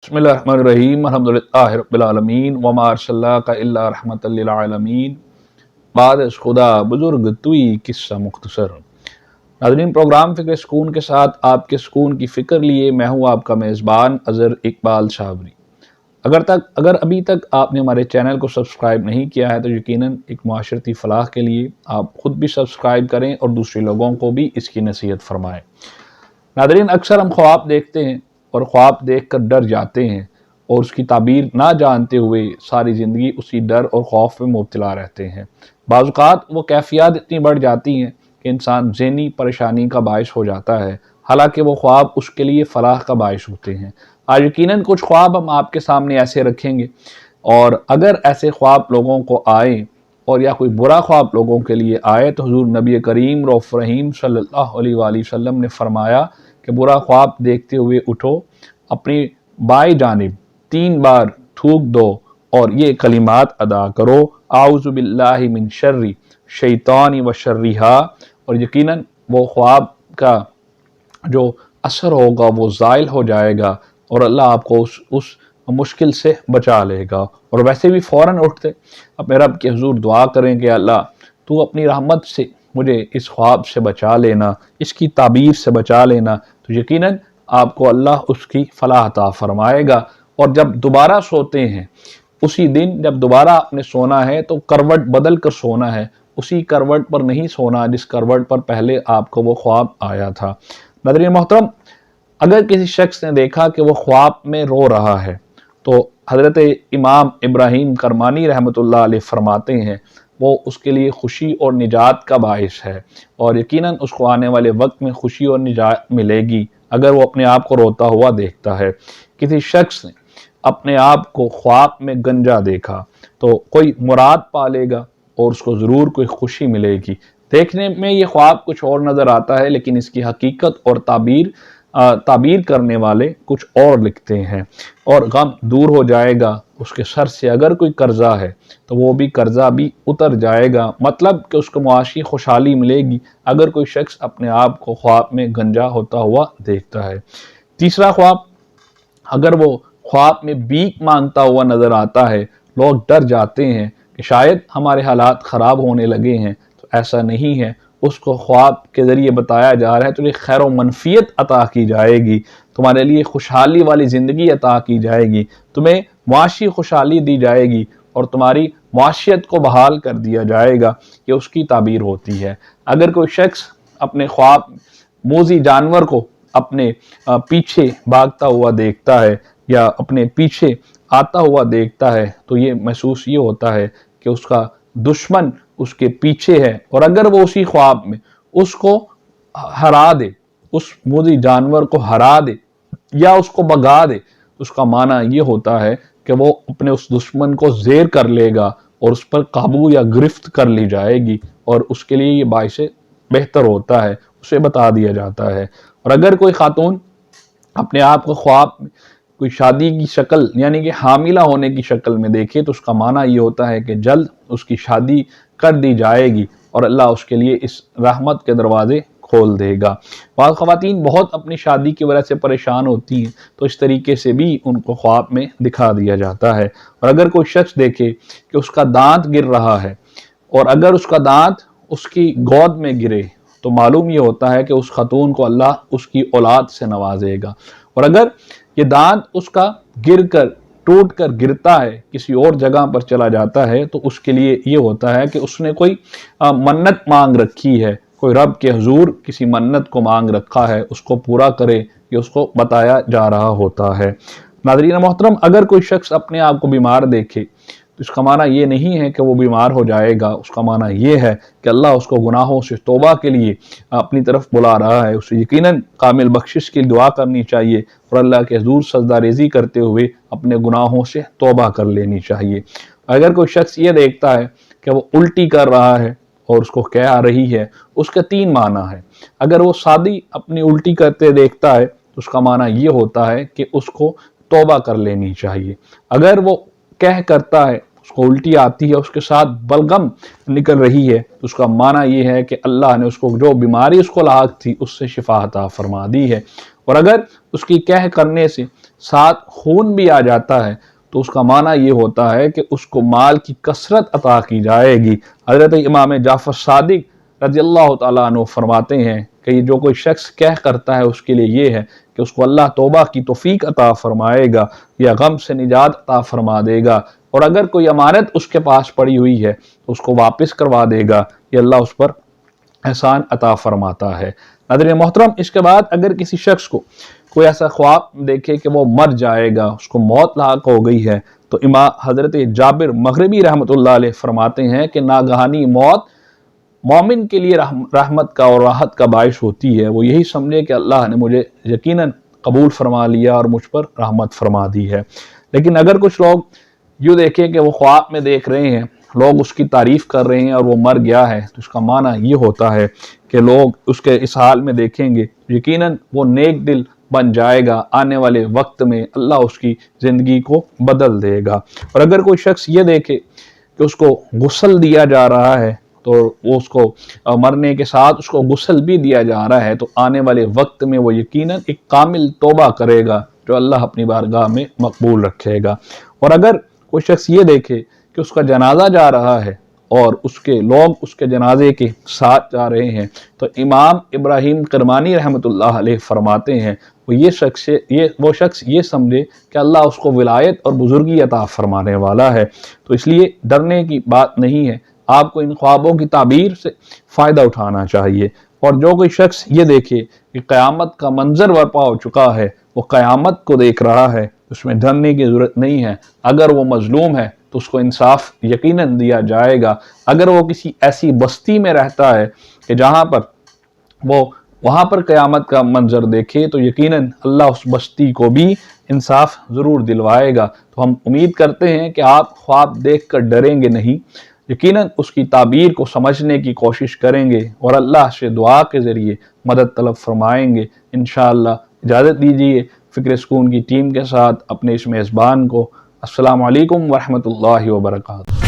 बिस्मिल्लाहिर्रहमानिर्रहीम अल्हम्दुलिल्लाहि रब्बिल आलमीन वमा अर्सलनाका इल्ला रहमतल लिल आलमीन। बाद अज़ खुदा बुजुर्ग तुई किस्सा मुख्तसर। नाज़रीन, प्रोग्राम फ़िक्र सुकून के साथ आपके सुकून की फ़िक्र लिए मैं हूँ आपका मेज़बान अज़हर इकबाल साबरी। अगर अभी तक आपने हमारे चैनल को सब्सक्राइब नहीं किया है तो यकीनन एक माशरती फ़लाह के लिए आप ख़ुद भी सब्सक्राइब करें और दूसरे लोगों को भी इसकी नसीहत फरमाएँ। नाज़रीन, अक्सर हम ख्वाब देखते हैं और ख्वाब देख कर डर जाते हैं और उसकी ताबीर ना जानते हुए सारी ज़िंदगी उसी डर और खौफ में मुब्तला रहते हैं। बाज़ औक़ात वो कैफ़ियत इतनी बढ़ जाती हैं कि इंसान ज़हनी परेशानी का बाइस हो जाता है, हालांकि वो ख्वाब उसके लिए फ़लाह का बाइस होते हैं। आज यकीनन कुछ ख्वाब हम आपके सामने ऐसे रखेंगे, और अगर ऐसे ख्वाब लोगों को आए और या कोई बुरा ख्वाब लोगों के लिए आए तो हुज़ूर नबी करीम रऊफ़ रहीम सल्लल्लाहु अलैहि वसल्लम ने फरमाया कि बुरा ख्वाब देखते हुए उठो, अपनी बाई जानिब 3 बार थूक दो और ये कलिमात अदा करो, आऊज़ु बिल्लाहि मिन शर्रि शैतानी व शर्रिहा। और यकीनन वो ख्वाब का जो असर होगा वो ज़ाइल हो जाएगा और अल्लाह आपको उस मुश्किल से बचा लेगा। और वैसे भी फ़ौरन उठते अपने रब के हुज़ूर दुआ करें कि अल्लाह तू अपनी रहमत से मुझे इस ख्वाब से बचा लेना, इसकी ताबीर से बचा लेना, तो यकीनन आपको अल्लाह उसकी फलाह अता फरमाएगा। और जब दोबारा सोते हैं, उसी दिन जब दोबारा आपने सोना है तो करवट बदल कर सोना है, उसी करवट पर नहीं सोना जिस करवट पर पहले आपको वो ख्वाब आया था। नाज़रीन मोहतरम, अगर किसी शख्स ने देखा कि वो ख्वाब में रो रहा है तो हज़रत इमाम इब्राहीम करमानी रहमतुल्लाह अलैह फरमाते हैं वो उसके लिए खुशी और निजात का बाइस है, और यकीनन उसको आने वाले वक्त में खुशी और निजात मिलेगी अगर वो अपने आप को रोता हुआ देखता है। किसी शख्स ने अपने आप को ख्वाब में गंजा देखा तो कोई मुराद पा लेगा और उसको ज़रूर कोई खुशी मिलेगी। देखने में ये ख्वाब कुछ और नज़र आता है, लेकिन इसकी हकीकत और ताबीर करने वाले कुछ और लिखते हैं। और गम दूर हो जाएगा, उसके सर से अगर कोई कर्जा है तो वो भी कर्जा भी उतर जाएगा, मतलब कि उसको मुआशी खुशहाली मिलेगी अगर कोई शख्स अपने आप को ख्वाब में गंजा होता हुआ देखता है। तीसरा ख्वाब, अगर वो ख्वाब में भीख मांगता हुआ नज़र आता है, लोग डर जाते हैं कि शायद हमारे हालात ख़राब होने लगे हैं, तो ऐसा नहीं है। उसको ख्वाब के ज़रिए बताया जा रहा है तुझे खैर व मनफियत अता की जाएगी, तुम्हारे लिए खुशहाली वाली ज़िंदगी अता की जाएगी, तुम्हें मुआशी खुशहाली दी जाएगी और तुम्हारी मुआशियत को बहाल कर दिया जाएगा। ये उसकी ताबीर होती है। अगर कोई शख्स अपने ख्वाब मोज़ी जानवर को अपने पीछे भागता हुआ देखता है या अपने पीछे आता हुआ देखता है तो ये महसूस ये होता है कि उसका दुश्मन उसके पीछे है, और अगर वो उसी ख्वाब में उसको हरा दे, उस मोज़ी जानवर को हरा दे या उसको भगा दे, उसका माना ये होता है कि वो अपने उस दुश्मन को ज़ेर कर लेगा और उस पर काबू या गिरफ्त कर ली जाएगी, और उसके लिए ये बाइस बेहतर होता है, उसे बता दिया जाता है। और अगर कोई खातून अपने आप को ख्वाब में कोई शादी की शक्ल यानी कि हामिला होने की शक्ल में देखे तो उसका माना ये होता है कि जल्द उसकी शादी कर दी जाएगी और अल्लाह उसके लिए इस रहमत के दरवाजे खोल देगा। बाद ख़वातीन बहुत अपनी शादी की वजह से परेशान होती हैं, तो इस तरीके से भी उनको ख्वाब में दिखा दिया जाता है। और अगर कोई शख्स देखे कि उसका दांत गिर रहा है और अगर उसका दांत उसकी गोद में गिरे तो मालूम ये होता है कि उस खातून को अल्लाह उसकी औलाद से नवाजेगा। और अगर ये दांत उसका गिर कर टूट कर गिरता है, किसी और जगह पर चला जाता है, तो उसके लिए ये होता है कि उसने कोई मन्नत मांग रखी है, कोई रब के हुजूर किसी मन्नत को मांग रखा है, उसको पूरा करे, ये उसको बताया जा रहा होता है। नाज़रीन मोहतरम, अगर कोई शख्स अपने आप को बीमार देखे तो इसका माना ये नहीं है कि वो बीमार हो जाएगा, उसका माना ये है कि अल्लाह उसको गुनाहों से तौबा के लिए अपनी तरफ बुला रहा है। उसे यकीनन कामिल बख्शिश की दुआ करनी चाहिए और अल्लाह के हुजूर सजदा रेज़ी करते हुए अपने गुनाहों से तौबा कर लेनी चाहिए। अगर कोई शख्स ये देखता है कि वो उल्टी कर रहा है और उसको क्या आ रही है, उसके 3 माना है। अगर वो सादी अपनी उल्टी करते देखता है तो उसका माना ये होता है कि उसको तौबा कर लेनी चाहिए। अगर वो कह करता है, उसको उल्टी आती है, उसके साथ बलगम निकल रही है, तो उसका माना ये है कि अल्लाह ने उसको जो बीमारी उसको लाक थी उससे शिफा अता फरमा दी है। اور اگر اس کی کہہ کرنے سے ساتھ خون بھی آ جاتا ہے تو اس کا معنی یہ ہوتا ہے کہ اس کو مال کی کثرت عطا کی جائے گی۔ حضرت امام جعفر صادق رضی اللہ تعالیٰ عنہ فرماتے ہیں کہ جو کوئی شخص کہہ کرتا ہے اس کے لیے یہ ہے کہ اس کو اللہ توبہ کی توفیق عطا فرمائے گا یا غم سے نجات عطا فرما دے گا، اور اگر کوئی امانت اس کے پاس پڑی ہوئی ہے تو اس کو واپس کروا دے گا، یہ اللہ اس پر احسان عطا فرماتا ہے۔ ناظرین محترم، اس کے بعد اگر کسی شخص کو کوئی ایسا خواب دیکھے کہ وہ مر جائے گا، اس کو موت لاحق ہو گئی ہے، تو امام حضرت جابر مغربی رحمۃ اللہ علیہ فرماتے ہیں کہ ناگہانی موت مومن کے لیے رحمت کا اور راحت کا باعث ہوتی ہے۔ وہ یہی سمجھے کہ اللہ نے مجھے یقیناً قبول فرما لیا اور مجھ پر رحمت فرما دی ہے۔ لیکن اگر کچھ لوگ یوں دیکھیں کہ وہ خواب میں دیکھ رہے ہیں، لوگ اس کی تعریف کر رہے ہیں اور وہ مر گیا ہے، تو اس کا معنی یہ ہوتا ہے کہ لوگ اس کے اس حال میں دیکھیں گے یقیناً وہ نیک دل بن جائے گا، آنے والے وقت میں اللہ اس کی زندگی کو بدل دے گا۔ اور اگر کوئی شخص یہ دیکھے کہ اس کو غسل دیا جا رہا ہے تو وہ اس کو مرنے کے ساتھ اس کو غسل بھی دیا جا رہا ہے، تو آنے والے وقت میں وہ یقیناً ایک کامل توبہ کرے گا جو اللہ اپنی بارگاہ میں مقبول رکھے گا۔ اور اگر کوئی شخص یہ دیکھے کہ اس کا جنازہ جا رہا ہے اور اس کے لوگ اس کے جنازے کے ساتھ جا رہے ہیں، تو امام ابراہیم کرمانی رحمۃ اللہ علیہ فرماتے ہیں وہ شخص یہ سمجھے کہ اللہ اس کو ولایت اور بزرگی عطا فرمانے والا ہے۔ تو اس لیے ڈرنے کی بات نہیں ہے، آپ کو ان خوابوں کی تعبیر سے فائدہ اٹھانا چاہیے۔ اور جو کوئی شخص یہ دیکھے کہ قیامت کا منظر برپا ہو چکا ہے، وہ قیامت کو دیکھ رہا ہے، اس میں ڈرنے کی ضرورت نہیں ہے۔ اگر وہ مظلوم ہے تو اس کو انصاف یقیناً دیا جائے گا۔ اگر وہ کسی ایسی بستی میں رہتا ہے کہ جہاں پر وہاں پر قیامت کا منظر دیکھے تو یقیناً اللہ اس بستی کو بھی انصاف ضرور دلوائے گا۔ تو ہم امید کرتے ہیں کہ آپ خواب دیکھ کر ڈریں گے نہیں، یقیناً اس کی تعبیر کو سمجھنے کی کوشش کریں گے اور اللہ سے دعا کے ذریعے مدد طلب فرمائیں گے۔ انشاءاللہ اجازت دیجیے فکر سکون کی ٹیم کے ساتھ اپنے اس میزبان کو۔ السلام علیکم ورحمۃ اللہ وبرکاتہ۔